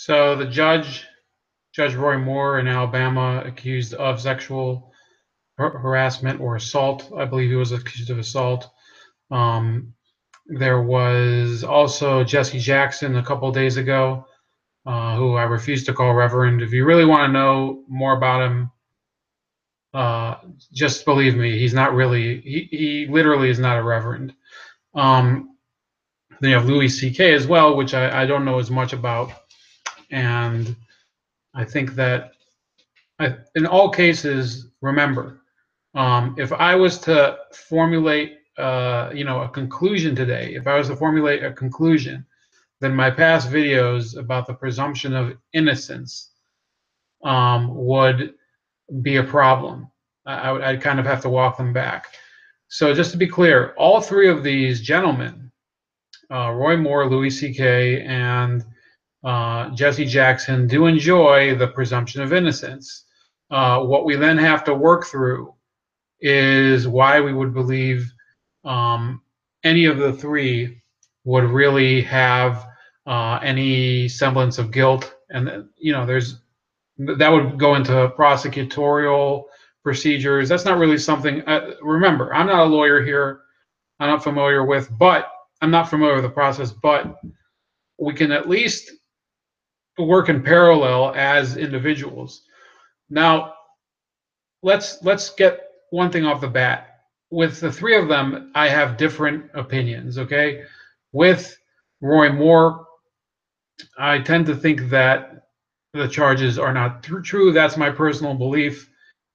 So the Judge Roy Moore in Alabama, accused of sexual harassment or assault. I believe he was accused of assault. Um, there was also Jesse Jackson a couple days ago, who I refuse to call Reverend. If you really want to know more about him, uh, just believe me, he's not really. He literally is not a Reverend. Um, then you have Louis C.K. as well, which I don't know as much about, and I think that in all cases, remember, if I was to formulate, a conclusion today, if I was to formulate a conclusion, then my past videos about the presumption of innocence would be a problem. I'd kind of have to walk them back. So just to be clear, all three of these gentlemen, Roy Moore, Louis C.K., and Jesse Jackson, do enjoy the presumption of innocence. What we then have to work through is why we would believe um, any of the three would really have any semblance of guilt. And there's that would go into prosecutorial procedures. That's not really something. Remember, I'm not a lawyer here. I'm not familiar with, but I'm not familiar with the process. But we can at least work in parallel as individuals. Now, let's get one thing off the bat. With the three of them, I have different opinions. Okay, with Roy Moore, I tend to think that the charges are not true. That's my personal belief,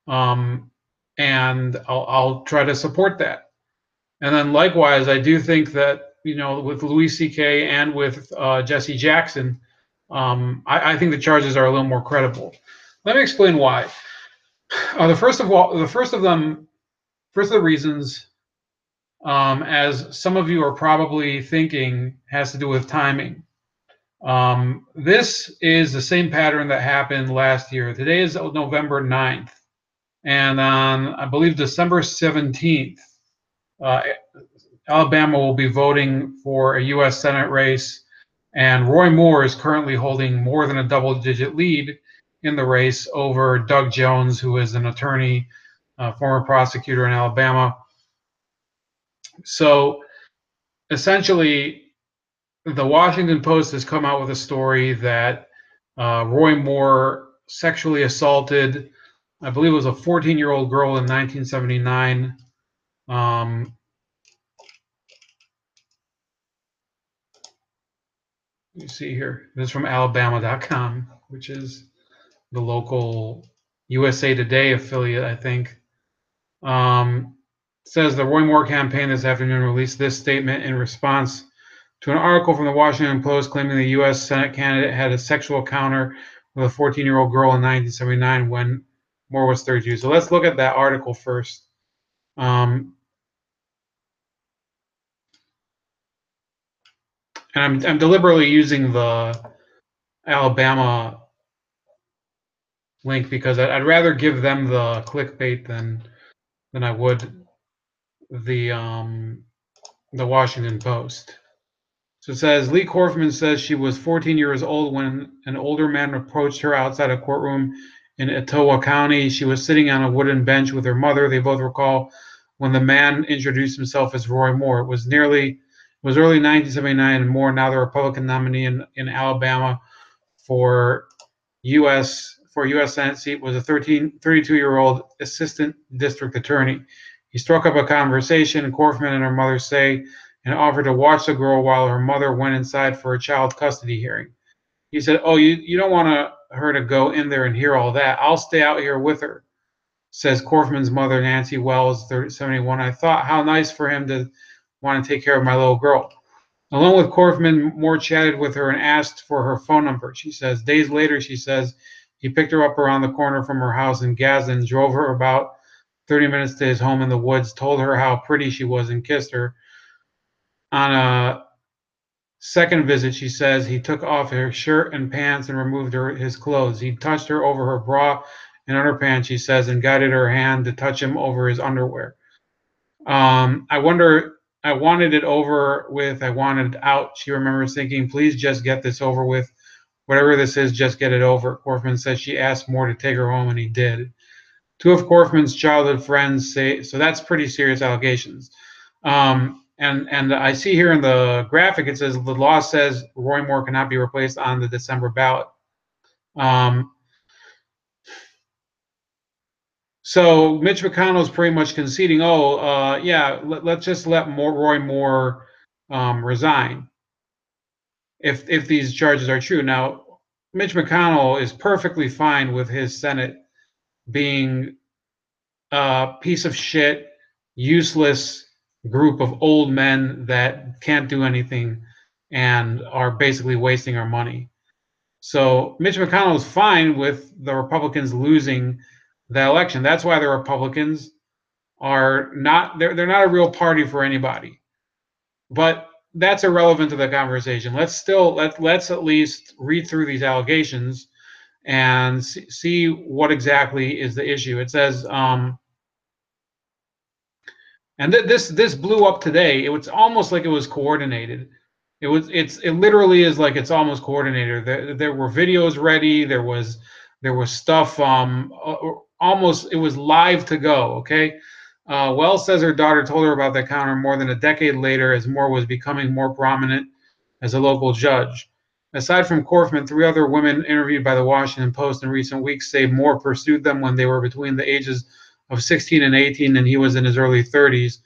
um, and I'll try to support that. And then likewise, I do think that with Louis C.K. and with Jesse Jackson, I think the charges are a little more credible. Let me explain why. The first of the reasons, as some of you are probably thinking, has to do with timing. This is the same pattern that happened last year. Today is November 9th, and on, I believe, December 17th, uh, Alabama will be voting for a U.S. Senate race, and Roy Moore is currently holding more than a double-digit lead in the race over Doug Jones, who is an attorney, former prosecutor in Alabama. So essentially, the Washington Post has come out with a story that Roy Moore sexually assaulted, I believe it was a 14-year-old girl in 1979. You see here, this is from Alabama.com, which is the local USA Today affiliate, I think. Says the Roy Moore campaign this afternoon released this statement in response to an article from the Washington Post claiming the U.S. Senate candidate had a sexual encounter with a 14-year-old girl in 1979 when Moore was 32. So let's look at that article first. And I'm deliberately using the Alabama link because I'd rather give them the clickbait than I would the Washington Post. So it says Lee Korfman says she was 14 years old when an older man approached her outside a courtroom in Etowah County. She was sitting on a wooden bench with her mother. They both recall when the man introduced himself as Roy Moore. It was early 1979, and Moore, now the Republican nominee in Alabama for U.S. Senate seat, was a 32-year-old assistant district attorney. He struck up a conversation, Korfman and her mother say, and offered to watch the girl while her mother went inside for a child custody hearing. He said, "Oh, you don't want her to go in there and hear all that. I'll stay out here with her," says Korfman's mother, Nancy Wells, 71. "I thought how nice for him to want to take care of my little girl." Along with Korfman, Moore chatted with her and asked for her phone number. She says, days later, she says, he picked her up around the corner from her house in Gadsden, drove her about 30 minutes to his home in the woods, told her how pretty she was, and kissed her. On a second visit, she says, he took off her shirt and pants and removed his clothes. He touched her over her bra and underpants, she says, and guided her hand to touch him over his underwear. I wanted it over with. I wanted out. She remembers thinking, please just get this over with. Whatever this is, just get it over. Korfman says she asked Moore to take her home, and he did. Two of Korfman's childhood friends say so. That's pretty serious allegations. And I see here in the graphic it says the law says Roy Moore cannot be replaced on the December ballot. Um, so Mitch McConnell is pretty much conceding, oh, yeah, let's just let Roy Moore resign if these charges are true. Now, Mitch McConnell is perfectly fine with his Senate being a piece of shit, useless group of old men that can't do anything and are basically wasting our money. So Mitch McConnell is fine with the Republicans losing the election. That's why the Republicans are not they're not a real party for anybody. But that's irrelevant to the conversation. Let's at least read through these allegations and see what exactly is the issue. It says and this blew up today. It was almost like it was coordinated. It literally is like it's almost coordinated. There were videos ready. There was stuff almost it was live to go. Okay. Wells says her daughter told her about the encounter more than a decade later, as Moore was becoming more prominent as a local judge. Aside from Korfman, three other women interviewed by the Washington Post in recent weeks say Moore pursued them when they were between the ages of 16 and 18, and he was in his early 30s.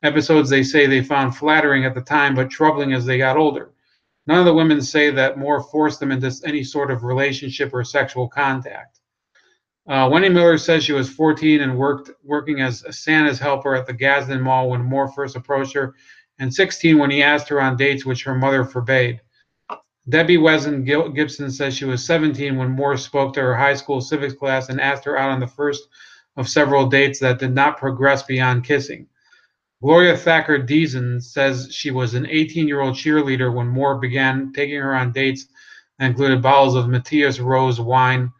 Episodes they say they found flattering at the time, but troubling as they got older. None of the women say that Moore forced them into any sort of relationship or sexual contact. Wendy Miller says she was 14 and working as a Santa's helper at the Gadsden Mall when Moore first approached her, and 16 when he asked her on dates which her mother forbade. Debbie Wesson Gibson says she was 17 when Moore spoke to her high school civics class and asked her out on the first of several dates that did not progress beyond kissing. Gloria Thacker Deason says she was an 18-year-old cheerleader when Moore began taking her on dates that included bottles of Matthias Rose wine.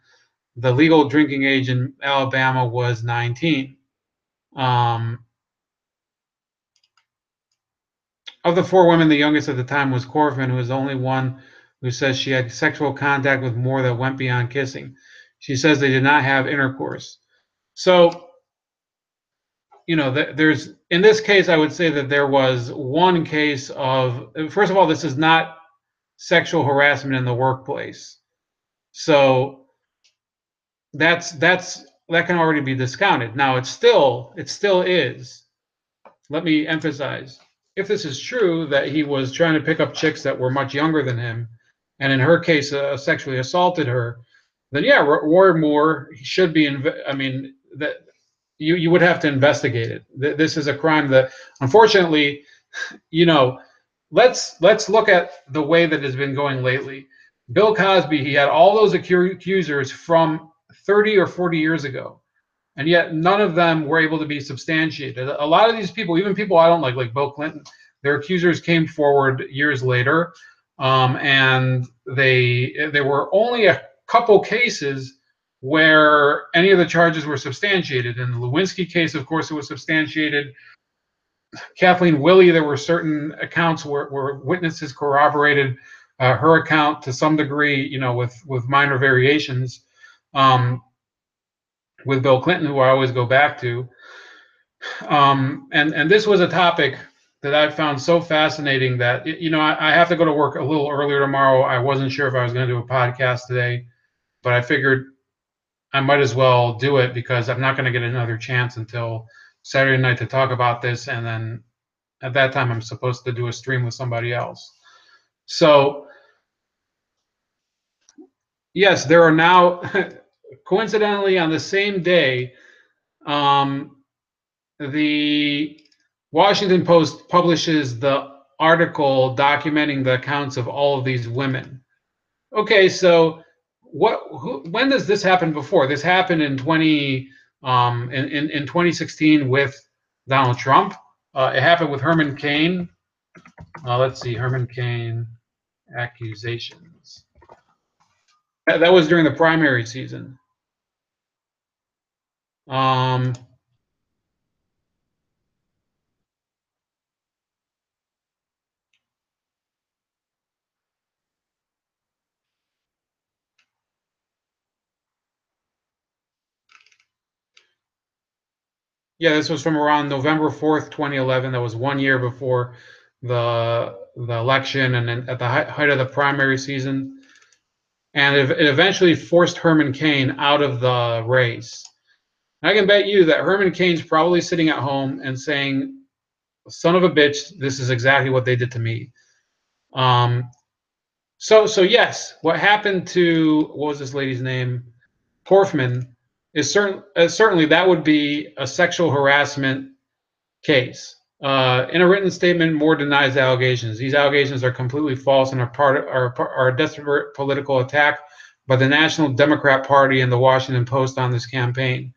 The legal drinking age in Alabama was 19. Um, of the four women, the youngest at the time was Korfman, who was the only one who says she had sexual contact with Moore that went beyond kissing. She says they did not have intercourse. So, there's in this case, I would say that there was one case of, first of all, this is not sexual harassment in the workplace. So that can already be discounted. Now it still is. Let me emphasize, if this is true that he was trying to pick up chicks that were much younger than him, and in her case sexually assaulted her, then yeah, Roy Moore should be. I mean, that you would have to investigate it. This is a crime that, unfortunately, you know, let's look at the way that has been going lately. Bill Cosby, he had all those accusers from 30 or 40 years ago, and yet none of them were able to be substantiated. A lot of these people, even people I don't like Bill Clinton, their accusers came forward years later, and there were only a couple cases where any of the charges were substantiated. In the Lewinsky case, of course, it was substantiated. Kathleen Willey, there were certain accounts where witnesses corroborated her account to some degree, with minor variations. With Bill Clinton, who I always go back to, and this was a topic that I found so fascinating that I have to go to work a little earlier tomorrow. I wasn't sure if I was going to do a podcast today, but I figured I might as well do it because I'm not going to get another chance until Saturday night to talk about this, and then at that time I'm supposed to do a stream with somebody else. So yes, there are now coincidentally on the same day, the Washington Post publishes the article documenting the accounts of all of these women. Okay, so when does this happen before? This happened in 2016 with Donald Trump. It happened with Herman Cain. Let's see, Herman Cain accusations. That was during the primary season. Um, Yeah, this was from around November 4th, 2011. That was 1 year before the election, and then at the height of the primary season. And it eventually forced Herman Cain out of the race. I can bet you that Herman Cain's probably sitting at home and saying, "Son of a bitch, this is exactly what they did to me." Um, so yes, what happened to what was this lady's name? Horfman is certainly that would be a sexual harassment case. In a written statement, Moore denies the allegations. These allegations are completely false and are a desperate political attack by the National Democrat Party and the Washington Post on this campaign.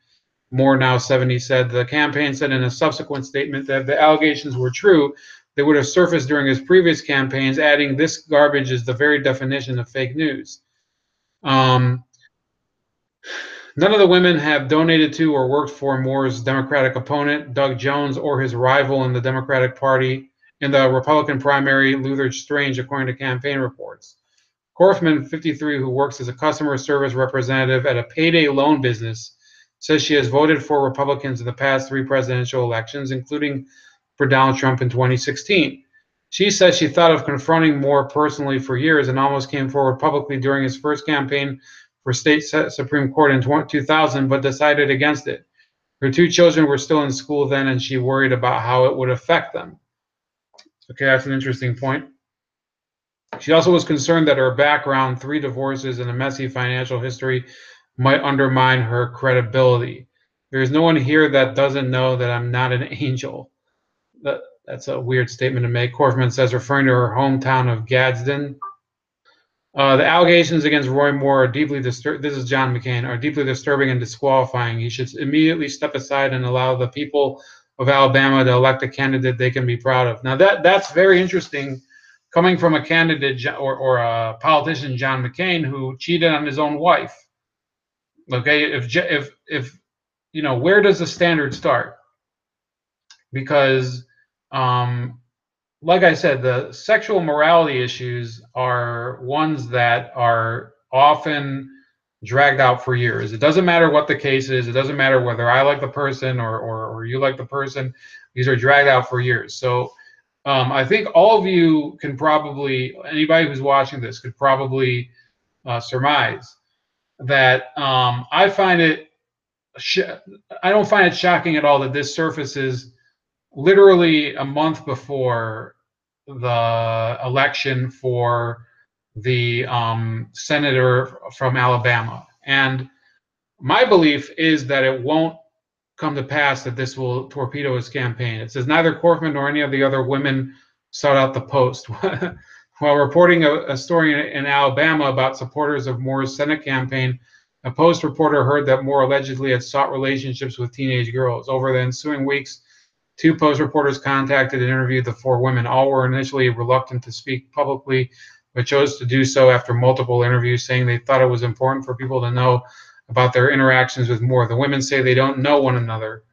Moore, now 70, said the campaign said in a subsequent statement that if the allegations were true, they would have surfaced during his previous campaigns, adding, "This garbage is the very definition of fake news." Um, None of the women have donated to or worked for Moore's Democratic opponent, Doug Jones, or his rival in the Democratic Party in the Republican primary, Luther Strange, according to campaign reports. Korfman, 53, who works as a customer service representative at a payday loan business, says she has voted for Republicans in the past 3 presidential elections, including for Donald Trump in 2016. She says she thought of confronting Moore personally for years and almost came forward publicly during his first campaign for state Supreme Court in 2000, but decided against it. Her 2 children were still in school then, and she worried about how it would affect them. Okay, that's an interesting point. She also was concerned that her background, 3 divorces, and a messy financial history might undermine her credibility. There is no one here that doesn't know that I'm not an angel. That's a weird statement to make, Korfman says, referring to her hometown of Gadsden. The allegations against Roy Moore are deeply disturbing. This is John McCain, are deeply disturbing and disqualifying. He should immediately step aside and allow the people of Alabama to elect a candidate they can be proud of. Now that's very interesting, coming from a candidate or a politician, John McCain, who cheated on his own wife. Okay, if where does the standard start? Because like I said, the sexual morality issues are ones that are often dragged out for years. It doesn't matter what the case is. It doesn't matter whether I like the person or you like the person. These are dragged out for years. So I think all of you can probably, anybody who's watching this could probably surmise that I don't find it shocking at all that this surfaces literally a month before the election for the senator from Alabama. And my belief is that it won't come to pass that this will torpedo his campaign. It says neither Corfman nor any of the other women sought out the Post. While reporting a story in Alabama about supporters of Moore's Senate campaign, a Post reporter heard that Moore allegedly had sought relationships with teenage girls. Over the ensuing weeks, 2 Post reporters contacted and interviewed the 4 women. All were initially reluctant to speak publicly, but chose to do so after multiple interviews, saying they thought it was important for people to know about their interactions with Moore. The women say they don't know one another.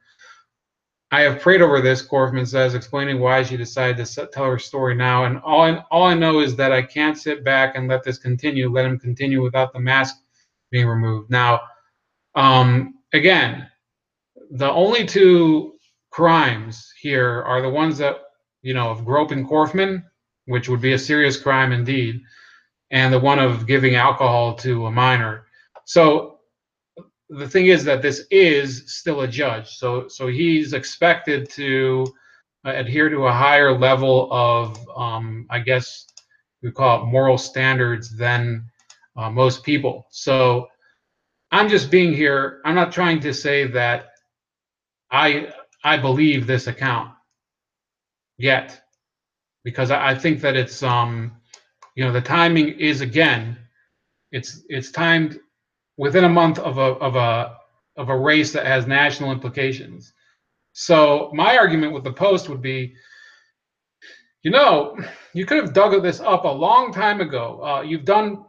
I have prayed over this, Korfman says, explaining why she decided to tell her story now. And all I know is that I can't sit back and let this continue, let him continue without the mask being removed. Now, again, the only 2 crimes here are the ones that, of groping Korfman, which would be a serious crime indeed, and the one of giving alcohol to a minor. So the thing is that this is still a judge, so he's expected to adhere to a higher level of, I guess we call it moral standards than most people. So I'm just being here. I'm not trying to say that I I believe this account yet, because I think that it's the timing is, again, it's timed within a month of a race that has national implications. So my argument with the Post would be, you could have dug this up a long time ago. You've done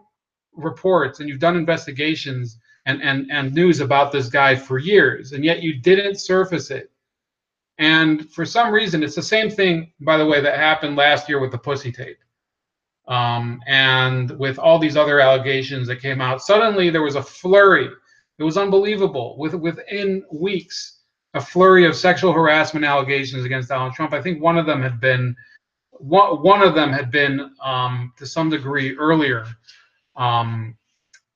reports and you've done investigations and news about this guy for years, and yet you didn't surface it. And for some reason, it's the same thing, by the way, that happened last year with the pussy tape. And with all these other allegations that came out, suddenly there was a flurry. It was unbelievable. Within weeks, a flurry of sexual harassment allegations against Donald Trump. I think one of them had been to some degree earlier, um,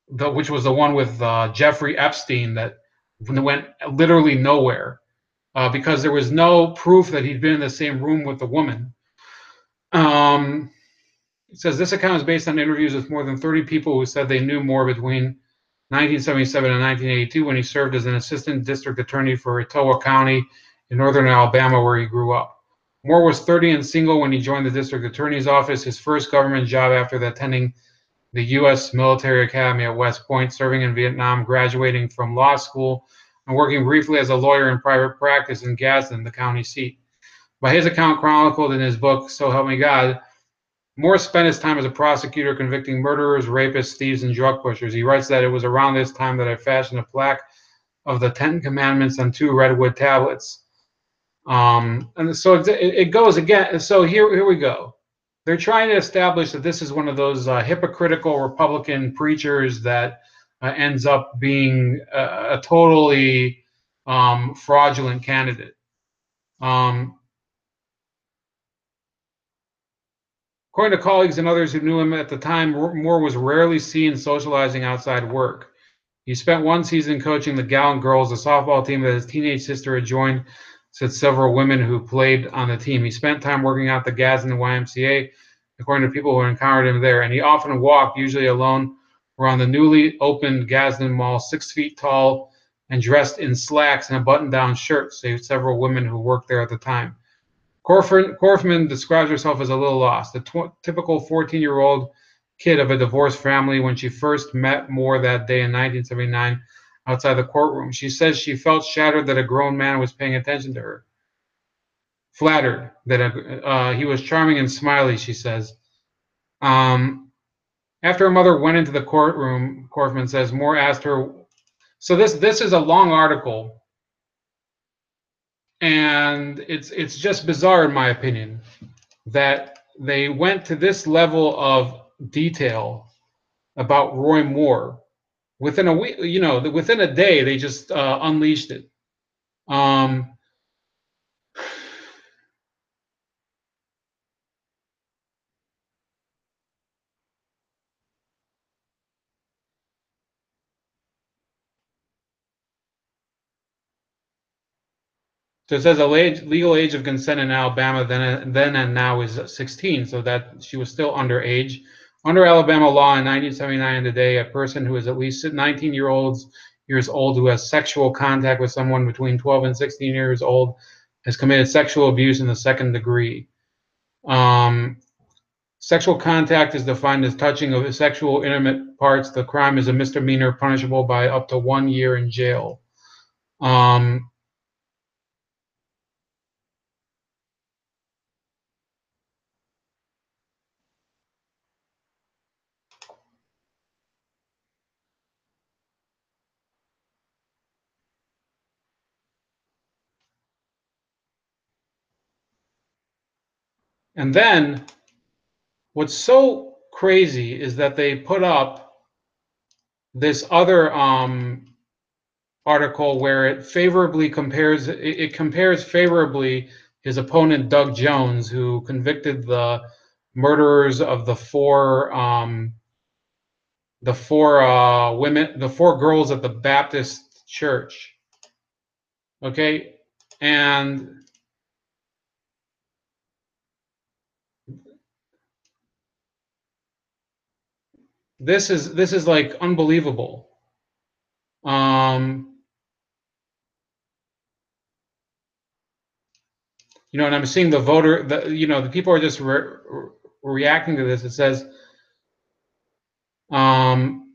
which was the one with Jeffrey Epstein that went literally nowhere because there was no proof that he'd been in the same room with the woman. Um, it says this account is based on interviews with more than 30 people who said they knew more between 1977 and 1982 when he served as an assistant district attorney for Etowah County in northern Alabama, where he grew up. Moore was 30 and single when he joined the district attorney's office, his first government job after attending the U.S. Military Academy at West Point, serving in Vietnam, graduating from law school, and working briefly as a lawyer in private practice in Gadsden, the county seat. By his account chronicled in his book, So Help Me God, Moore spent his time as a prosecutor convicting murderers, rapists, thieves, and drug pushers. He writes that it was around this time that I fashioned a plaque of the Ten Commandments on 2 redwood tablets. And so it goes again. So here we go. They're trying to establish that this is one of those hypocritical Republican preachers that ends up being a totally fraudulent candidate. Um, According to colleagues and others who knew him at the time, Moore was rarely seen socializing outside work. He spent one season coaching the Gallant Girls, a softball team that his teenage sister had joined, said several women who played on the team. He spent time working out the Gadsden YMCA, according to people who encountered him there, and he often walked, usually alone, around the newly opened Gadsden Mall, 6 feet tall and dressed in slacks and a button-down shirt, say several women who worked there at the time. Korfman describes herself as a little lost, a typical 14-year-old kid of a divorced family when she first met Moore that day in 1979 outside the courtroom. She says she felt shattered that a grown man was paying attention to her. Flattered that he was charming and smiley, she says. Um, After her mother went into the courtroom, Korfman says, Moore asked her. So this is a long article, and it's just bizarre in my opinion that they went to this level of detail about Roy Moore within a week. Within a day, they just unleashed it. Um, so it says the legal age of consent in Alabama then and now is 16, so that she was still underage. Under Alabama law in 1979 today, a person who is at least 19 years old who has sexual contact with someone between 12 and 16 years old has committed sexual abuse in the second degree. Um, Sexual contact is defined as touching of sexual intimate parts. The crime is a misdemeanor punishable by up to 1 year in jail. Um, and then what's so crazy is that they put up this other article where it compares favorably his opponent Doug Jones, who convicted the murderers of the four girls at the Baptist church. Okay, and this is like unbelievable. Um, and I'm seeing the people are just reacting to this. It says, um,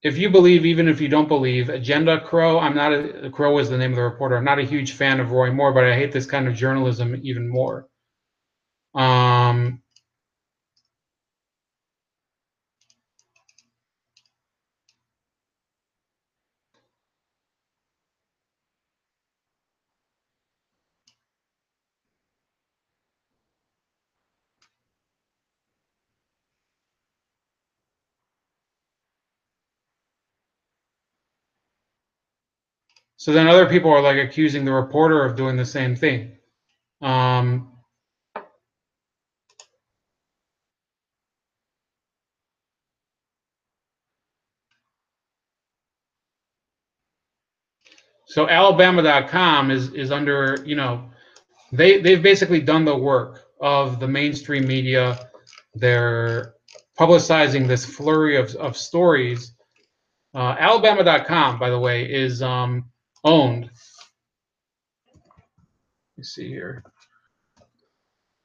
if you believe, even if you don't believe, Agenda Crow. Crow is the name of the reporter. I'm not a huge fan of Roy Moore, but I hate this kind of journalism even more. Um, So then other people are like accusing the reporter of doing the same thing. So Alabama.com is under, they've basically done the work of the mainstream media. They're publicizing this flurry of stories. Alabama.com, by the way, is owned. Let me see here.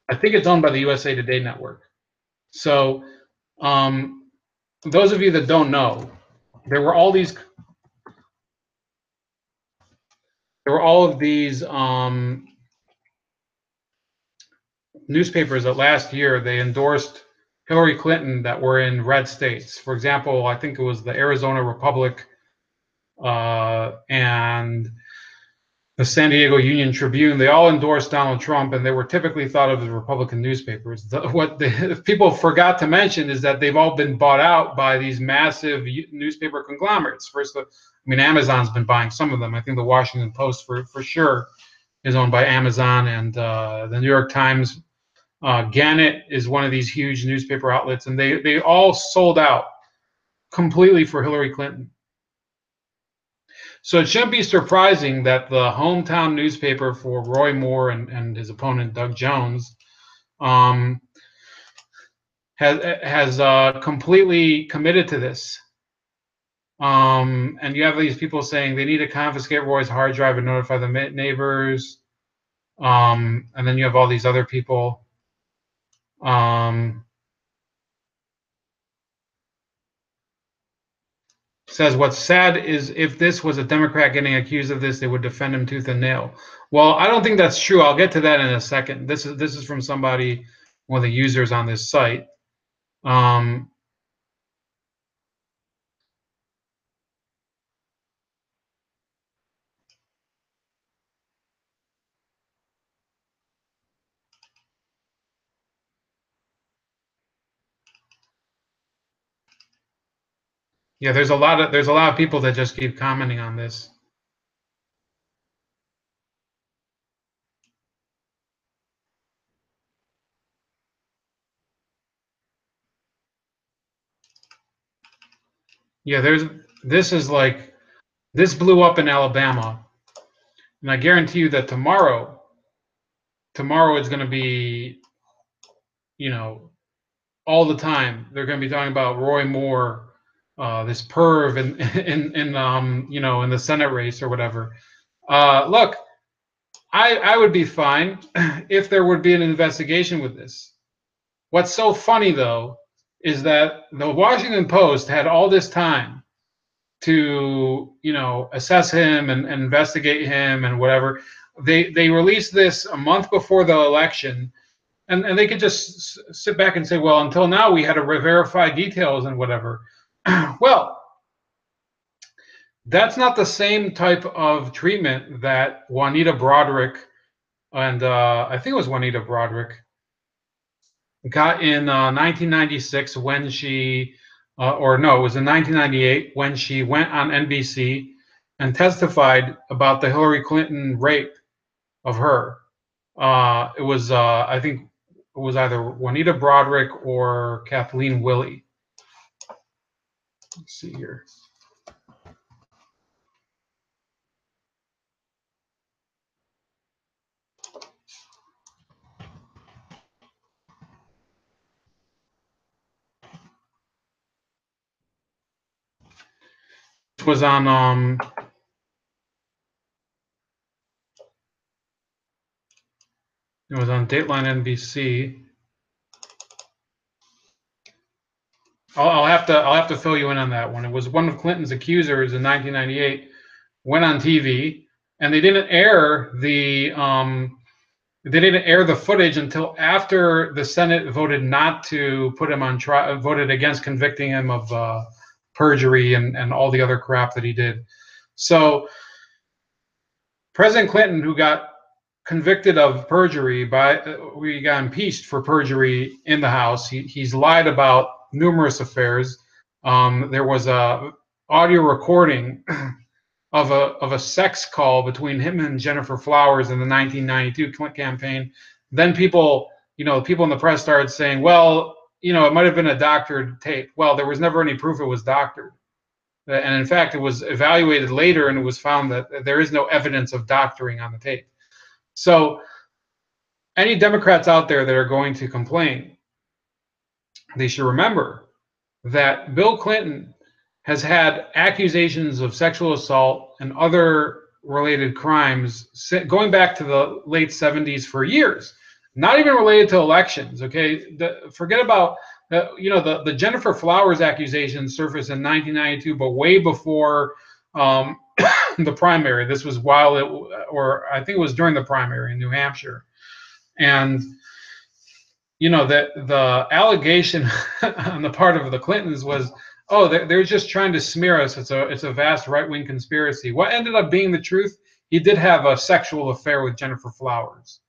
I think it's owned by the USA Today network. So those of you that don't know, there were all these there were all of these newspapers that last year they endorsed Hillary Clinton that were in red states. For example, I think it was the Arizona Republic and the San Diego Union Tribune. They all endorsed Donald Trump, and they were typically thought of as Republican newspapers. What the people forgot to mention is that they've all been bought out by these massive newspaper conglomerates. First, Amazon's been buying some of them. I think the Washington Post, for sure, is owned by Amazon, and the New York Times. Gannett is one of these huge newspaper outlets, and they all sold out completely for Hillary Clinton. So it shouldn't be surprising that the hometown newspaper for Roy Moore and his opponent Doug Jones has completely committed to this. And you have these people saying they need to confiscate Roy's hard drive and notify the neighbors. And then you have all these other people. Says what's sad is if this was a Democrat getting accused of this, they would defend him tooth and nail. Well, I don't think that's true. I'll get to that in a second. This is from somebody, one of the users on this site. Yeah, there's a lot of people that just keep commenting on this. Yeah, this blew up in Alabama, and I guarantee you that tomorrow is going to be, all the time they're going to be talking about Roy Moore, this perv, in the Senate race or whatever. Look, I would be fine if there would be an investigation with this. What's so funny though is that the Washington Post had all this time to assess him and investigate him and whatever. They released this a month before the election, and they could just sit back and say, well, until now we had to verify details and whatever. Well, that's not the same type of treatment that Juanita Broderick and I think it was Juanita Broderick got in 1996 when she, or no, it was in 1998 when she went on NBC and testified about the Hillary Clinton rape of her. It was, I think, it was either Juanita Broderick or Kathleen Willey. Let's see here. It was on Dateline NBC. I'll have to fill you in on that one. It was one of Clinton's accusers in 1998 went on TV, and they didn't air the footage until after the Senate voted not to put him on trial, voted against convicting him of perjury and all the other crap that he did. So President Clinton, who got convicted of perjury we got impeached for perjury in the House. He's lied about numerous affairs. There was a audio recording of a sex call between him and Jennifer Flowers in the 1992 campaign. Then people in the press started saying, well, it might have been a doctored tape. Well, there was never any proof it was doctored. And in fact, it was evaluated later, and it was found that there is no evidence of doctoring on the tape. So any Democrats out there that are going to complain, they should remember that Bill Clinton has had accusations of sexual assault and other related crimes going back to the late 70s for years, not even related to elections. Okay, forget about the Jennifer Flowers accusations surfaced in 1992, but way before the primary. This was or I think it was during the primary in New Hampshire, and the allegation on the part of the Clintons was, oh, they're just trying to smear us. It's a vast right-wing conspiracy. What ended up being the truth? He did have a sexual affair with Jennifer Flowers.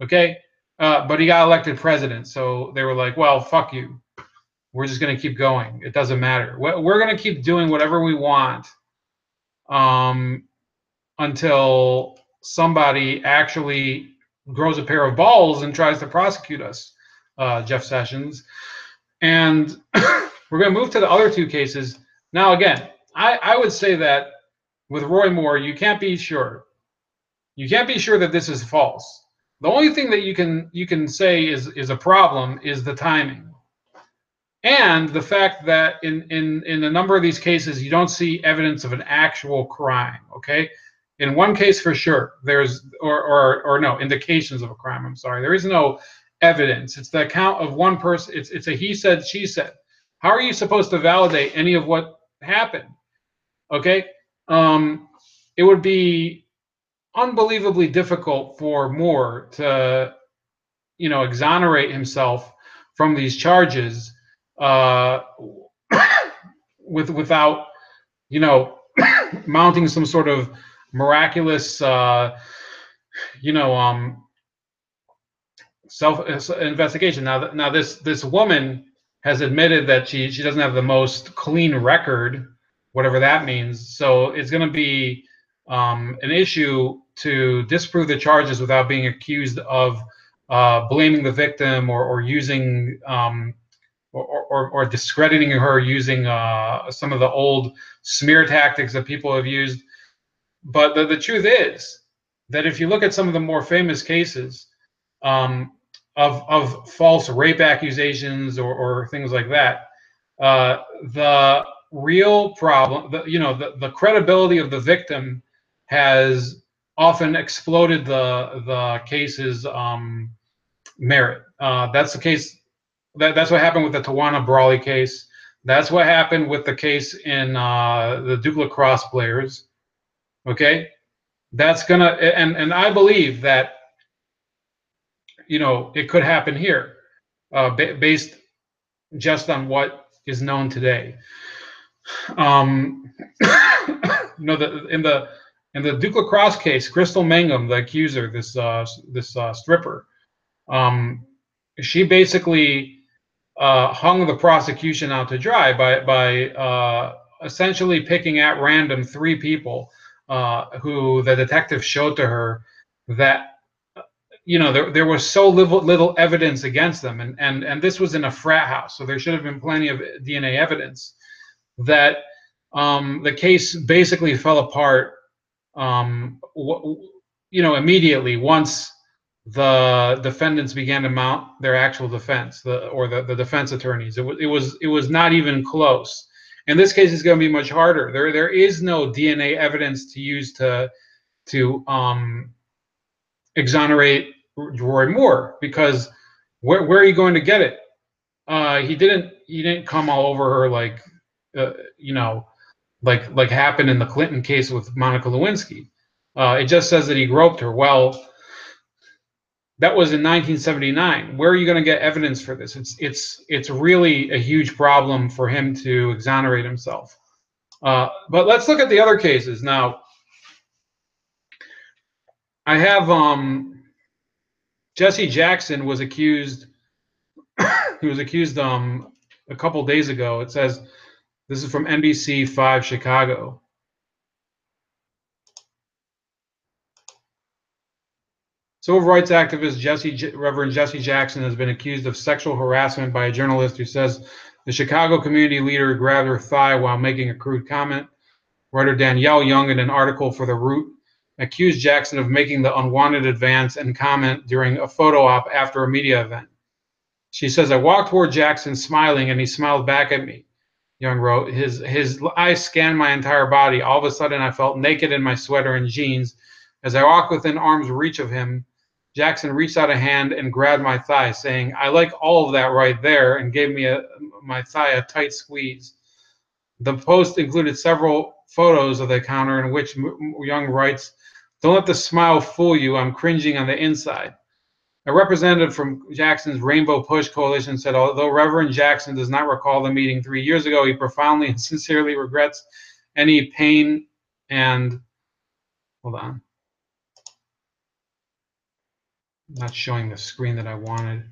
Okay, but he got elected president, so they were like, well, fuck you. We're just going to keep going. It doesn't matter. We're going to keep doing whatever we want until somebody actually grows a pair of balls and tries to prosecute us, Jeff Sessions. And we're going to move to the other two cases. Now, again, I would say that with Roy Moore, you can't be sure. You can't be sure that this is false. The only thing that you can say is a problem is the timing. And the fact that in a number of these cases, you don't see evidence of an actual crime, okay? In one case, for sure, there's, or no, indications of a crime, I'm sorry. There is no evidence. It's the account of one person. It's a he said, she said. How are you supposed to validate any of what happened, okay? It would be unbelievably difficult for Moore to, exonerate himself from these charges without mounting some sort of miraculous self investigation. Now this woman has admitted that she doesn't have the most clean record, whatever that means. So it's going to be an issue to disprove the charges without being accused of blaming the victim or using or discrediting her using some of the old smear tactics that people have used. But the truth is that if you look at some of the more famous cases of false rape accusations or things like that, the real problem, the credibility of the victim has often exploded the case's merit. That's the case. That's what happened with the Tawana Brawley case. That's what happened with the case in the Duke lacrosse players. Okay, that's gonna and I believe that it could happen here, based just on what is known today. In the Duke lacrosse case, Crystal Mangum, the accuser, this stripper, she basically hung the prosecution out to dry by essentially picking at random 3 people who the detective showed to her that there was so little evidence against them, and this was in a frat house, so there should have been plenty of DNA evidence, that the case basically fell apart immediately once the defendants began to mount their actual defense, the defense attorneys. It was not even close. In this case, it's going to be much harder. There is no DNA evidence to use to exonerate Roy Moore, because where are you going to get it? He didn't come all over her like like happened in the Clinton case with Monica Lewinsky. It just says that he groped her. Well, that was in 1979. Where are you going to get evidence for this? It's really a huge problem for him to exonerate himself. But let's look at the other cases now. I have Jesse Jackson was accused. He was accused a couple days ago. It says this is from NBC 5 Chicago. Civil rights activist Reverend Jesse Jackson has been accused of sexual harassment by a journalist who says the Chicago community leader grabbed her thigh while making a crude comment. Writer Danielle Young, in an article for The Root, accused Jackson of making the unwanted advance and comment during a photo op after a media event. She says, I walked toward Jackson smiling, and he smiled back at me. Young wrote, his eyes scanned my entire body. All of a sudden, I felt naked in my sweater and jeans. As I walked within arm's reach of him, Jackson reached out a hand and grabbed my thigh, saying, I like all of that right there, and gave me my thigh a tight squeeze. The post included several photos of the encounter in which Young writes, don't let the smile fool you. I'm cringing on the inside. A representative from Jackson's Rainbow Push Coalition said, although Reverend Jackson does not recall the meeting 3 years ago, he profoundly and sincerely regrets any pain and, hold on, I'm not showing the screen that I wanted.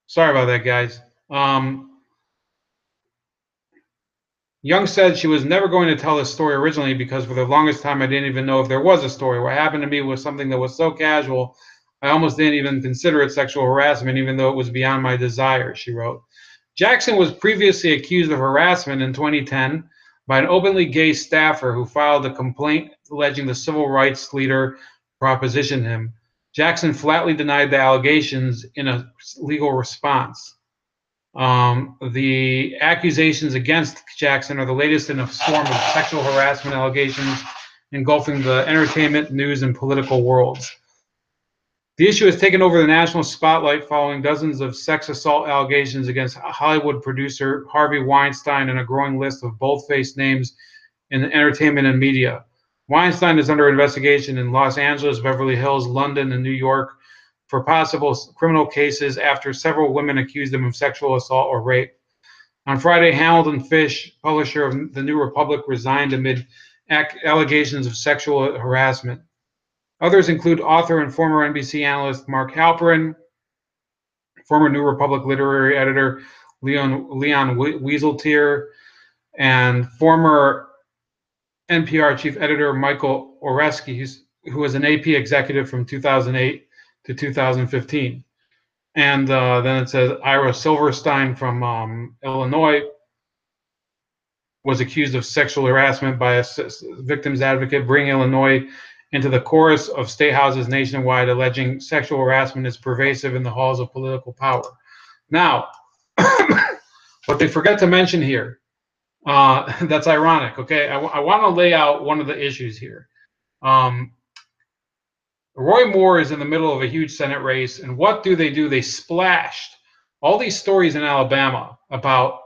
Sorry about that, guys. Young said she was never going to tell this story originally because for the longest time I didn't even know if there was a story. What happened to me was something that was so casual, I almost didn't even consider it sexual harassment, even though it was beyond my desire, she wrote. Jackson was previously accused of harassment in 2010 by an openly gay staffer who filed a complaint alleging the civil rights leader propositioned him. Jackson flatly denied the allegations in a legal response. The accusations against Jackson are the latest in a swarm of sexual harassment allegations engulfing the entertainment, news, and political worlds. The issue has taken over the national spotlight following dozens of sex assault allegations against Hollywood producer Harvey Weinstein and a growing list of bold-faced names in entertainment and media. Weinstein is under investigation in Los Angeles, Beverly Hills, London, and New York for possible criminal cases after several women accused him of sexual assault or rape. On Friday, Hamilton Fish, publisher of The New Republic, resigned amid allegations of sexual harassment. Others include author and former NBC analyst Mark Halperin, former New Republic literary editor Leon Wieseltier, and former NPR chief editor Michael Oreskes, who was an AP executive from 2008 to 2015. And then it says Ira Silverstein from Illinois was accused of sexual harassment by a victim's advocate, bringing Illinois into the chorus of state houses nationwide, alleging sexual harassment is pervasive in the halls of political power. Now, what they forget to mention here, that's ironic, okay? I want to lay out one of the issues here. Roy Moore is in the middle of a huge Senate race, and what do? They splashed all these stories in Alabama about,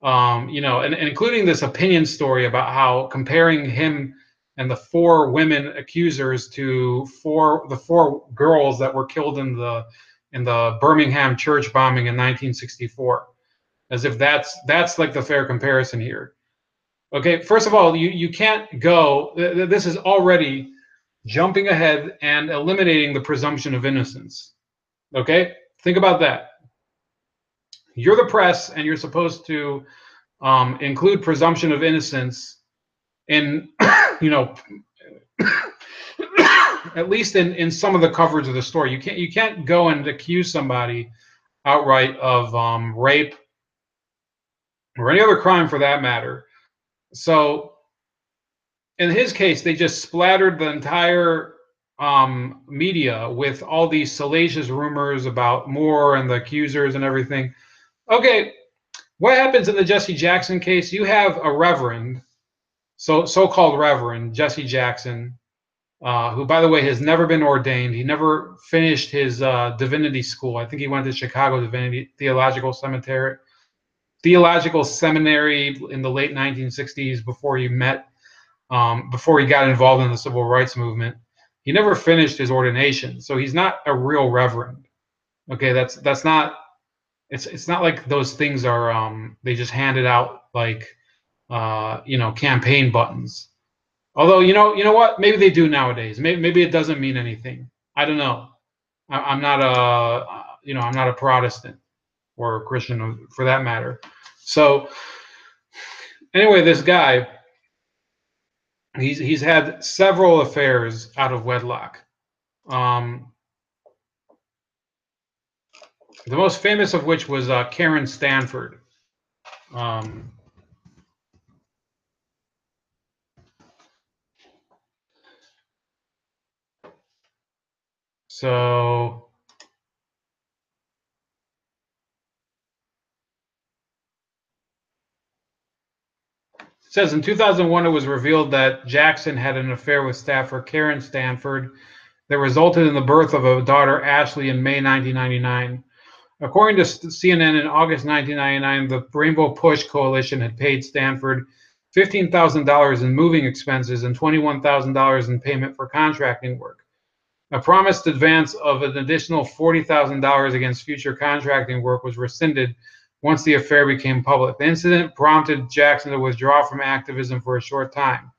and including this opinion story about how comparing him and the 4 women accusers to the four girls that were killed in the Birmingham church bombing in 1964, as if that's like the fair comparison here. Okay, first of all, you can't go. This is already jumping ahead and eliminating the presumption of innocence. Okay, think about that. You're the press, and you're supposed to include presumption of innocence in, at least in some of the coverage of the story. You can't go and accuse somebody outright of rape or any other crime for that matter. So in his case, they just splattered the entire media with all these salacious rumors about Moore and the accusers and everything. Okay, what happens in the Jesse Jackson case? You have a reverend, so-called Reverend Jesse Jackson, who, by the way, has never been ordained. He never finished his divinity school. I think he went to Chicago Divinity Theological Seminary in the late 1960s before he got involved in the civil rights movement. He never finished his ordination, so he's not a real reverend. Okay, that's not. It's not like those things are. They just handed out like campaign buttons. Although you know what, maybe they do nowadays. Maybe it doesn't mean anything. I don't know. I'm not I'm not a Protestant or a Christian for that matter. So anyway, this guy, He's had several affairs out of wedlock. Um, the most famous of which was Karen Stanford. Um, so it says in 2001 it was revealed that Jackson had an affair with staffer Karen Stanford that resulted in the birth of a daughter, Ashley, in May 1999. According to CNN, in August 1999, the Rainbow Push Coalition had paid Stanford $15,000 in moving expenses and $21,000 in payment for contracting work. A promised advance of an additional $40,000 against future contracting work was rescinded once the affair became public. The incident prompted Jackson to withdraw from activism for a short time.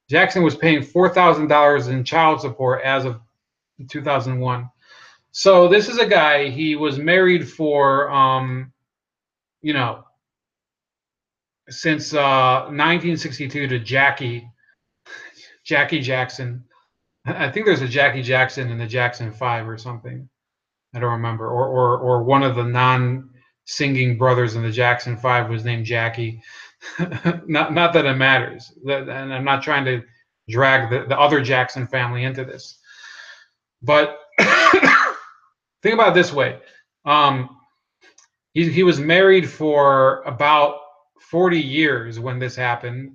Jackson was paying $4,000 in child support as of 2001. So this is a guy, he was married for, you know, since 1962 to Jackie Jackson. I think there's a Jackie Jackson in the Jackson 5 or something. I don't remember. Or one of the non-singing brothers in the Jackson 5 was named Jackie. Not that it matters. And I'm not trying to drag the other Jackson family into this. But think about it this way. Um, he was married for about 40 years when this happened.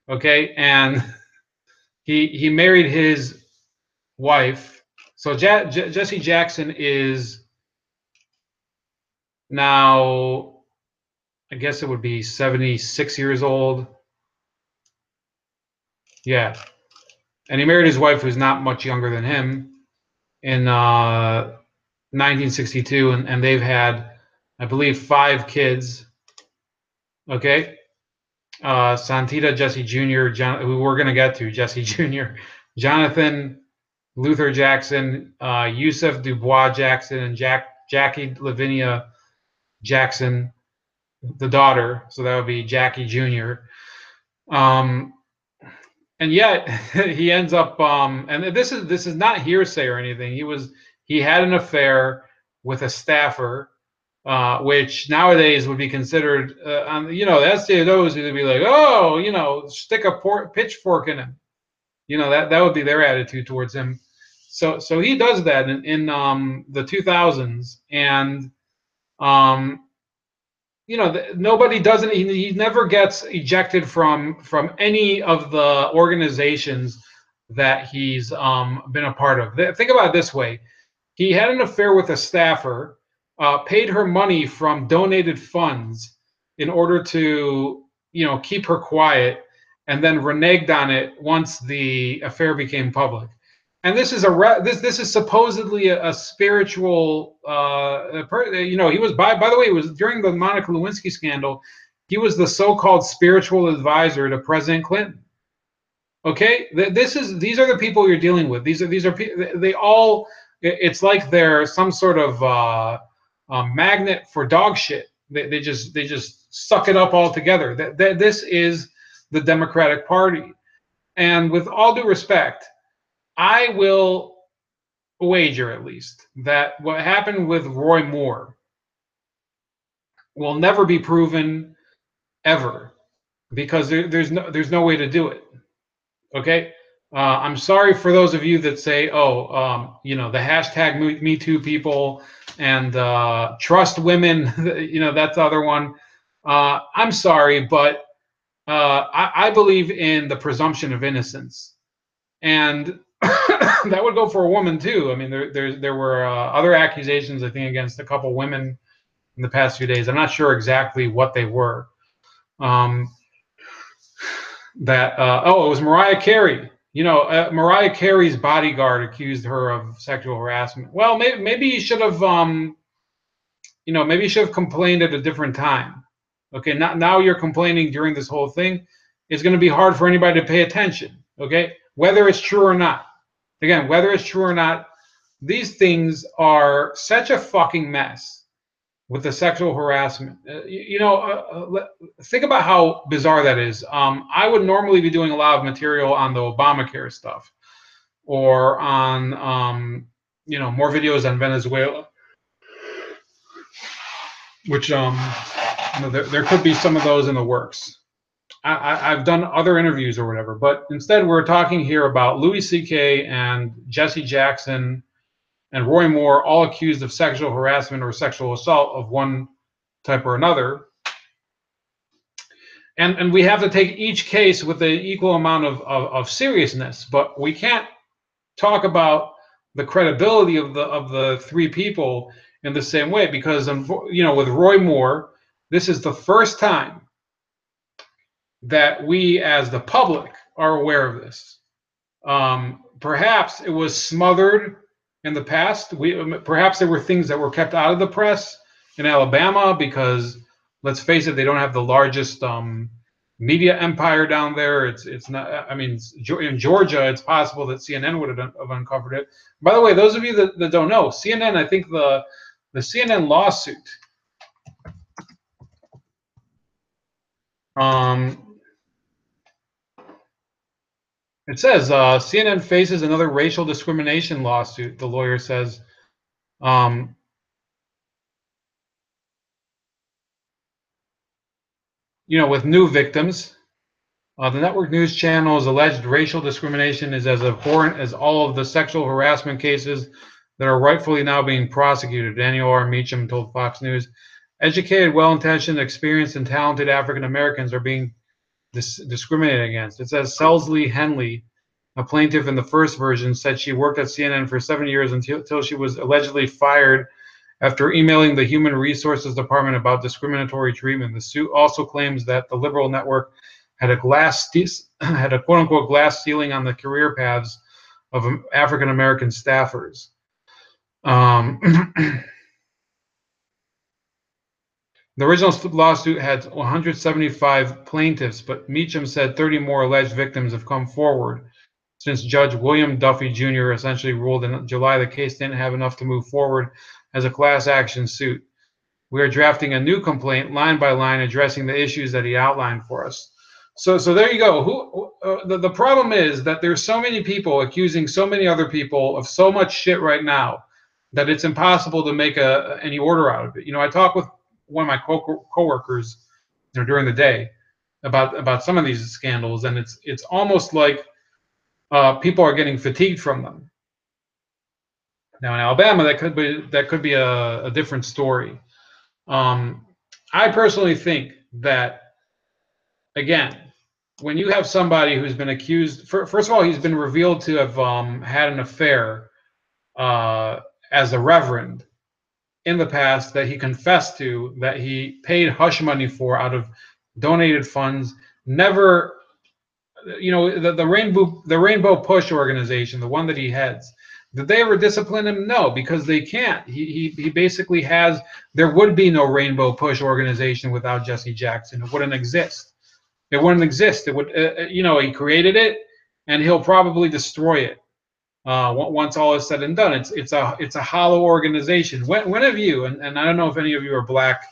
Okay, and he married his wife. So Jesse Jackson is now, I guess it would be 76 years old. Yeah, and he married his wife, who's not much younger than him, in 1962, and they've had, I believe, 5 kids. Okay, Santita, Jesse Jr., who we're going to get to, Jesse Jr., Jonathan Luther Jackson, Yusuf Dubois Jackson, and Jackie Lavinia Jackson, the daughter. So that would be Jackie Jr. Um, and yet he ends up, and this is not hearsay or anything. He had an affair with a staffer, which nowadays would be considered, that's those who would be like, oh, stick a pitchfork in him. That would be their attitude towards him. So he does that in the 2000s, and um, nobody doesn't. He never gets ejected from any of the organizations that he's been a part of. Think about it this way: he had an affair with a staffer, paid her money from donated funds in order to, keep her quiet, and then reneged on it once the affair became public. And this is this is supposedly a spiritual, he was, by the way, it was during the Monica Lewinsky scandal. He was the so-called spiritual advisor to President Clinton. Okay, these are the people you're dealing with. These are they all. It's like they're some sort of magnet for dog shit. They just suck it up all together. This is the Democratic Party, and with all due respect, I will wager, at least, that what happened with Roy Moore will never be proven ever, because there's no way to do it. Okay. I'm sorry for those of you that say, oh, the hashtag Me Too people and trust women, that's the other one. I'm sorry, but I believe in the presumption of innocence. And that would go for a woman too. I mean, there were other accusations, I think, against a couple women in the past few days. I'm not sure exactly what they were. It was Mariah Carey. Mariah Carey's bodyguard accused her of sexual harassment. Well, maybe you should have, maybe you should have complained at a different time. Okay, now you're complaining during this whole thing. It's going to be hard for anybody to pay attention. Okay, whether it's true or not. Again, whether it's true or not, these things are such a fucking mess. with the sexual harassment. Think about how bizarre that is. I would normally be doing a lot of material on the Obamacare stuff, or on more videos on Venezuela, which there could be some of those in the works. I've done other interviews or whatever, but instead we're talking here about Louis C.K. and Jesse Jackson and Roy Moore, all accused of sexual harassment or sexual assault of one type or another. And we have to take each case with an equal amount of seriousness, but we can't talk about the credibility of the three people in the same way, because with Roy Moore, this is the first time that we as the public are aware of this. Perhaps it was smothered in the past. Perhaps there were things that were kept out of the press in Alabama because, let's face it, they don't have the largest media empire down there. It's not. I mean, in Georgia, it's possible that CNN would have uncovered it. By the way, those of you that don't know, CNN, I think the CNN lawsuit. It says CNN faces another racial discrimination lawsuit. The lawyer says. With new victims. The network news channel's alleged racial discrimination is as abhorrent as all of the sexual harassment cases that are rightfully now being prosecuted, Daniel R. Meacham told Fox News. Educated, well-intentioned, experienced, and talented African Americans are being discriminated against. It says Selsley Henley, a plaintiff in the first version, said she worked at CNN for 7 years until she was allegedly fired after emailing the Human Resources Department about discriminatory treatment. The suit also claims that the liberal network had a quote-unquote glass ceiling on the career paths of African American staffers. The original lawsuit had 175 plaintiffs, but Meacham said 30 more alleged victims have come forward since Judge William Duffy Jr. essentially ruled in July the case didn't have enough to move forward as a class action suit. We are drafting a new complaint line by line addressing the issues that he outlined for us. So there you go. The problem is that there's so many people accusing so many other people of so much shit right now that it's impossible to make any order out of it. I talked with one of my coworkers during the day about some of these scandals, and it's almost like people are getting fatigued from them. Now in Alabama, that could be a different story. I personally think that, again, when you have somebody who's been accused, first of all, he's been revealed to have had an affair as a reverend in the past that he confessed to, that he paid hush money for out of donated funds. Never, the Rainbow Push organization, the one that he heads, did they ever discipline him? No, because they can't. He basically has. There would be no Rainbow Push organization without Jesse Jackson. It wouldn't exist. It wouldn't exist. It would. He created it, and he'll probably destroy it once all is said and done. It's a hollow organization. When have you? And I don't know if any of you are Black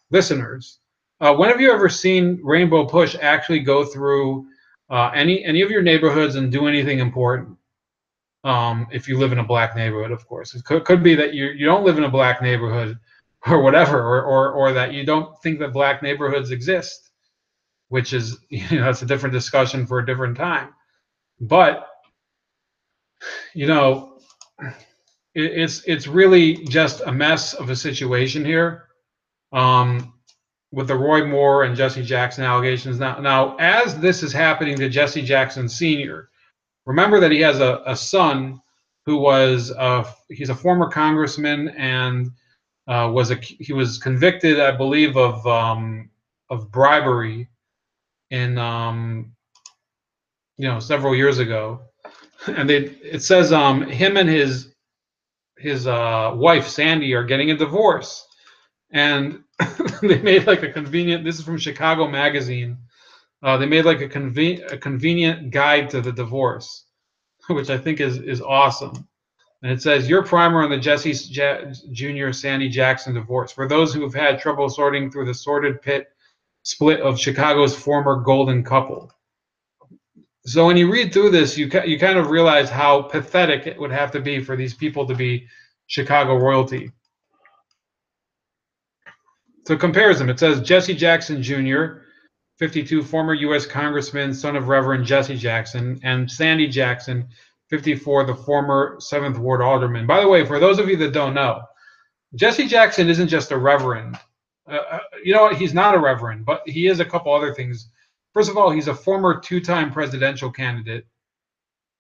listeners. When have you ever seen Rainbow Push actually go through any of your neighborhoods and do anything important? If you live in a Black neighborhood, of course. It could be that you don't live in a Black neighborhood or whatever, or that you don't think that Black neighborhoods exist, which is, it's a different discussion for a different time. But, it's really just a mess of a situation here with the Roy Moore and Jesse Jackson allegations. Now, as this is happening to Jesse Jackson Sr., remember that he has a son who he's a former congressman and he was convicted, I believe, of bribery in several years ago, and it says him and his wife Sandy are getting a divorce, and they made like a convenient. This is from Chicago Magazine. They made like a convenient guide to the divorce, which I think is awesome. And it says, your primer on the Jesse Jr. Sandy Jackson divorce. For those who have had trouble sorting through the sordid pit split of Chicago's former golden couple. So when you read through this, you kind of realize how pathetic it would have to be for these people to be Chicago royalty. So it compares them. It says Jesse Jackson Jr., 52, former U.S. Congressman, son of Reverend Jesse Jackson, and Sandy Jackson, 54, the former 7th Ward Alderman. By the way, for those of you that don't know, Jesse Jackson isn't just a reverend. You know what? He's not a reverend, but he is a couple other things. First of all, he's a former two-time presidential candidate,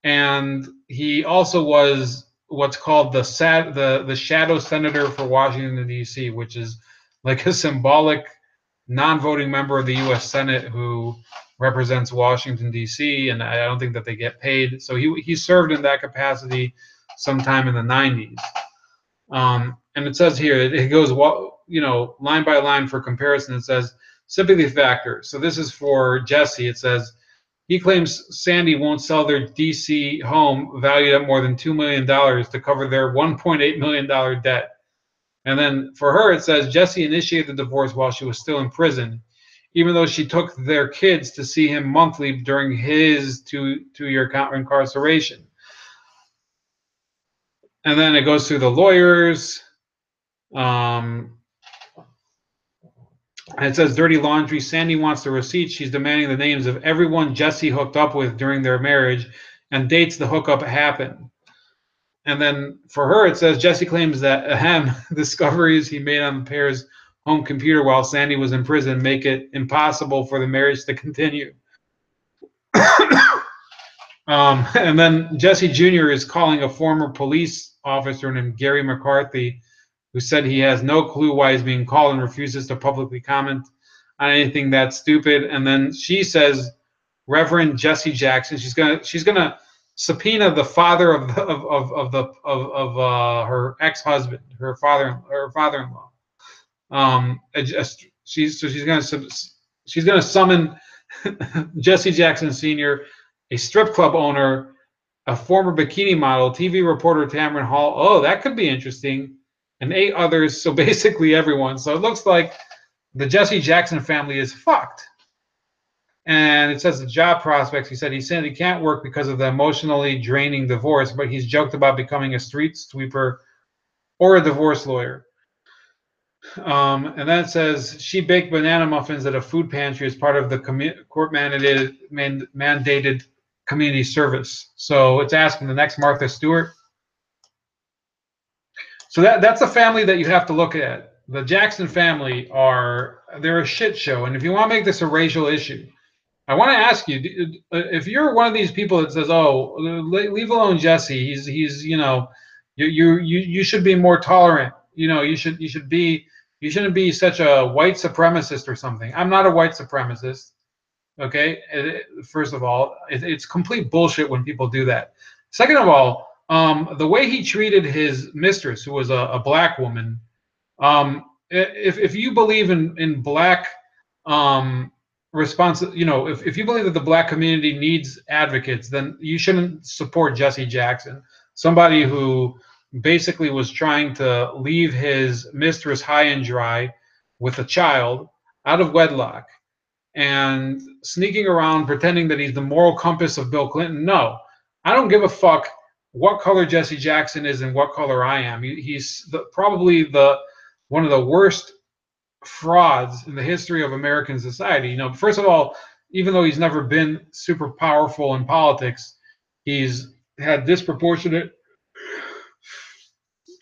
and he also was what's called the shadow senator for Washington D.C., which is like a symbolic non-voting member of the U.S. Senate who represents Washington D.C. And I don't think that they get paid. So he served in that capacity sometime in the 90s. And it says here, it goes, line by line for comparison. It says sympathy factor. So this is for Jesse. It says he claims Sandy won't sell their D.C. home valued at more than $2 million to cover their $1.8 million debt. And then for her, it says Jesse initiated the divorce while she was still in prison, even though she took their kids to see him monthly during his two-year incarceration. And then it goes through the lawyers. And it says dirty laundry. Sandy wants the receipts. She's demanding the names of everyone Jesse hooked up with during their marriage and dates the hookup happened. And then for her, it says Jesse claims that discoveries he made on the pair's home computer while Sandy was in prison make it impossible for the marriage to continue. And then Jesse Jr. is calling a former police officer named Gary McCarthy, who said he has no clue why he's being called and refuses to publicly comment on anything that's stupid. And then she says Reverend Jesse Jackson. She's gonna subpoena the father of her ex-husband, her father-in-law. She's gonna summon Jesse Jackson Sr., a strip club owner, a former bikini model, TV reporter Tamron Hall. Oh, that could be interesting. And 8 others. So basically everyone. So it looks like the Jesse Jackson family is fucked. And it says the job prospects. He said he can't work because of the emotionally draining divorce, but he's joked about becoming a street sweeper or a divorce lawyer. And then it says she baked banana muffins at a food pantry as part of the court-mandated community service. So it's asking the next Martha Stewart. So that's a family that you have to look at. The Jackson family they're a shit show. And if you want to make this a racial issue, I want to ask you, if you're one of these people that says, "Oh, leave alone Jesse. He's you should be more tolerant. You shouldn't be such a white supremacist or something." I'm not a white supremacist. Okay, first of all, it's complete bullshit when people do that. Second of all, the way he treated his mistress, who was a black woman, if you believe in black response, if you believe that the black community needs advocates, then you shouldn't support Jesse Jackson, somebody who basically was trying to leave his mistress high and dry with a child out of wedlock and sneaking around pretending that he's the moral compass of Bill Clinton. No, I don't give a fuck what color Jesse Jackson is and what color I am. He's probably one of the worst frauds in the history of American society. First of all, even though he's never been super powerful in politics, he's had disproportionate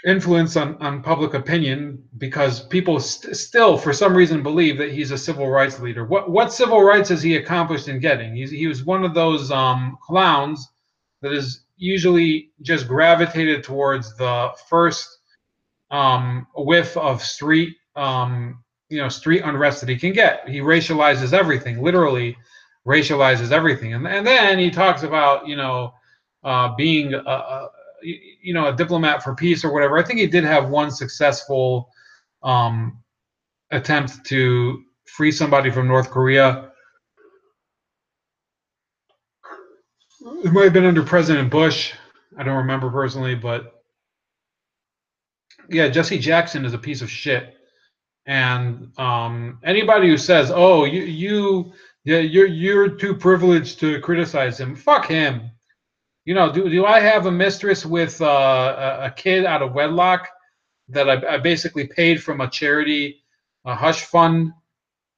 influence on public opinion because people still, for some reason, believe that he's a civil rights leader. What civil rights has he accomplished in getting? He was one of those clowns that is usually just gravitated towards the first whiff of street unrest that he can get. He racializes everything, literally racializes everything, and then he talks about being a diplomat for peace or whatever. I think he did have one successful attempt to free somebody from North Korea. It might have been under President Bush. I don't remember personally, but Yeah, Jesse Jackson is a piece of shit. And anybody who says, "Oh, yeah, you're too privileged to criticize him," fuck him. Do I have a mistress with a kid out of wedlock that I basically paid from a charity, a hush fund,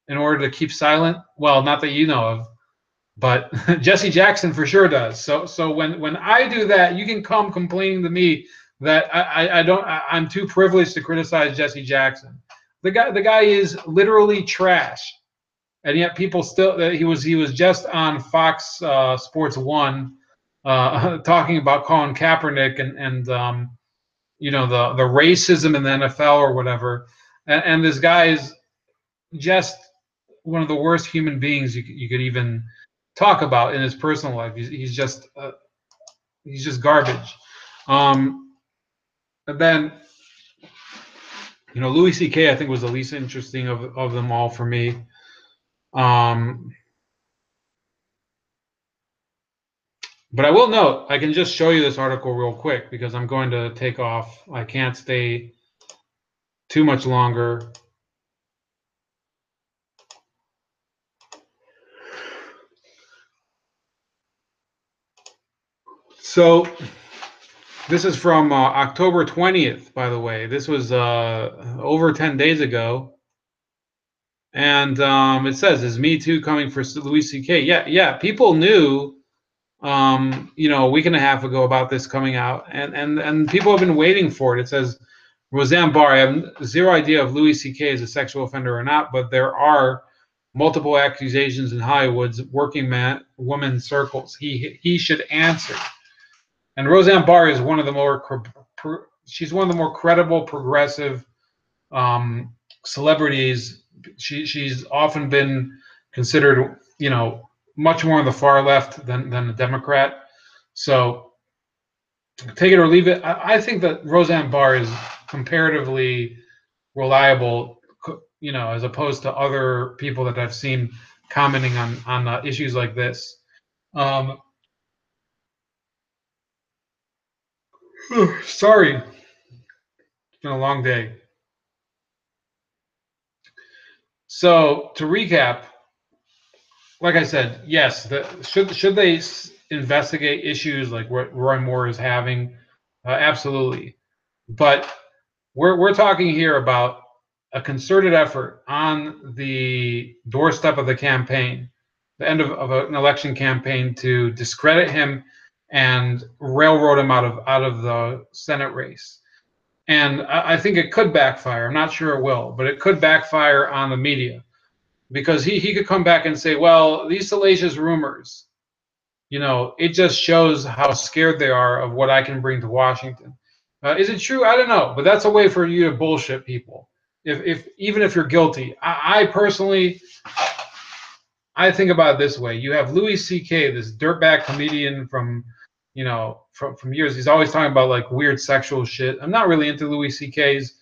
in order to keep silent? Well, not that you know of, but Jesse Jackson for sure does. So when I do that, you can come complaining to me that I don't I'm too privileged to criticize Jesse Jackson. The guy is literally trash, and yet people still he was just on Fox Sports One talking about Colin Kaepernick and the racism in the NFL or whatever, and this guy is just one of the worst human beings you could even talk about in his personal life. He's just garbage. And then Louis C.K. I think was the least interesting of them all for me. Um, but I will note I can just show you this article real quick because I'm going to take off. I can't stay too much longer. So this is from October 20th, by the way. This was over 10 days ago. And it says, "Is Me Too coming for Louis C.K.?" Yeah, yeah. People knew, a week and a half ago about this coming out, and people have been waiting for it. It says, Roseanne Barr, "I have zero idea if Louis C.K. is a sexual offender or not, but there are multiple accusations in Hollywood's working man woman circles. He should answer." And Roseanne Barr is one of the she's one of the more credible progressive celebrities. She's often been considered, much more on the far left than a Democrat. So take it or leave it. I think that Roseanne Barr is comparatively reliable, as opposed to other people that I've seen commenting on issues like this. Um, Sorry, it's been a long day. So to recap, like I said, yes, should they investigate issues like what Roy Moore is having? Absolutely, but we're talking here about a concerted effort on the doorstep of the campaign, the end of an election campaign, to discredit him and railroad him out of the Senate race. And I think it could backfire. I'm not sure it will, but it could backfire on the media because he could come back and say, well, these salacious rumors, it just shows how scared they are of what I can bring to Washington. Is it true? I don't know, but that's a way for you to bullshit people. If even if you're guilty, I personally, I think about it this way: you have Louis C.K., this dirtbag comedian from years. He's always talking about like weird sexual shit. I'm not really into Louis C.K.'s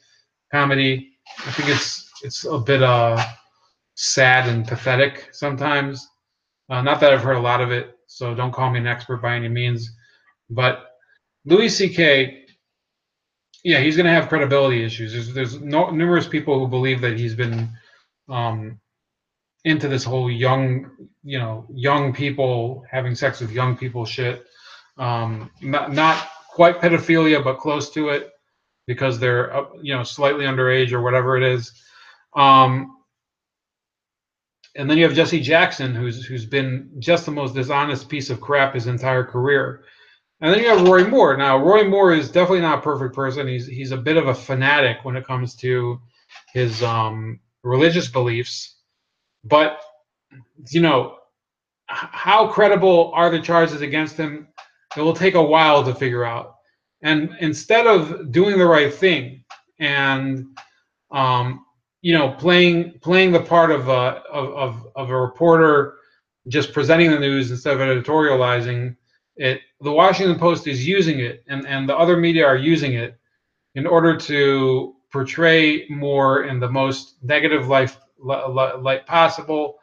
comedy. I think it's a bit sad and pathetic sometimes. Not that I've heard a lot of it, so don't call me an expert by any means. But Louis C.K., yeah, he's going to have credibility issues. There's numerous people who believe that he's been um, into this whole young people having sex with young people shit. Not quite pedophilia, but close to it because they're slightly underage or whatever it is. Um, and then you have Jesse Jackson, who's been just the most dishonest piece of crap his entire career. And then you have Roy Moore. Now, Roy Moore is definitely not a perfect person. He's a bit of a fanatic when it comes to his religious beliefs. But how credible are the charges against him? It will take a while to figure out. And instead of doing the right thing and playing the part of a reporter, just presenting the news instead of editorializing it, the Washington Post is using it, and the other media are using it in order to portray more in the most negative light possible.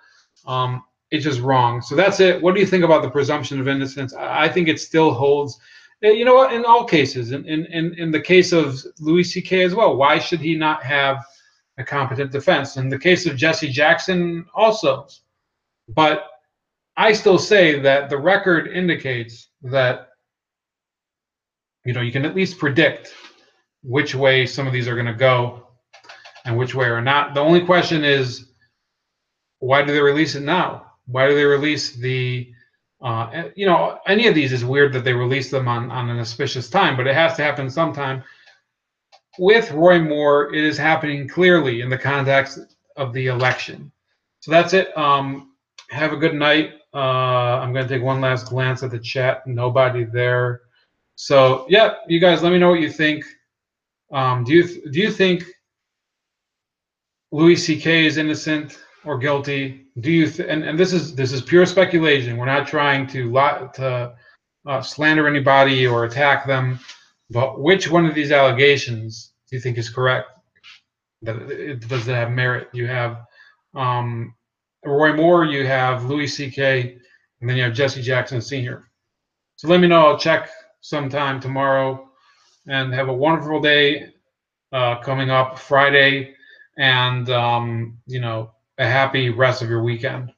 It's just wrong. So that's it. What do you think about the presumption of innocence? I think it still holds. You know what? In all cases, in the case of Louis C.K. as well, why should he not have a competent defense? In the case of Jesse Jackson, also. But I still say that the record indicates that you can at least predict which way some of these are going to go and which way or not. The only question is, why do they release it now? Why do they release any of these is weird that they release them on an auspicious time, but it has to happen sometime. With Roy Moore, it is happening clearly in the context of the election. So that's it. Have a good night. I'm going to take one last glance at the chat. Nobody there. So yeah, you guys, let me know what you think. Do you think Louis C.K. is innocent or guilty? Do you and this is pure speculation. We're not trying to slander anybody or attack them, but which one of these allegations do you think is correct? Does it have merit? You have Roy Moore, you have Louis C.K., and then you have Jesse Jackson Sr. So let me know. I'll check sometime tomorrow, and have a wonderful day coming up Friday, and a happy rest of your weekend.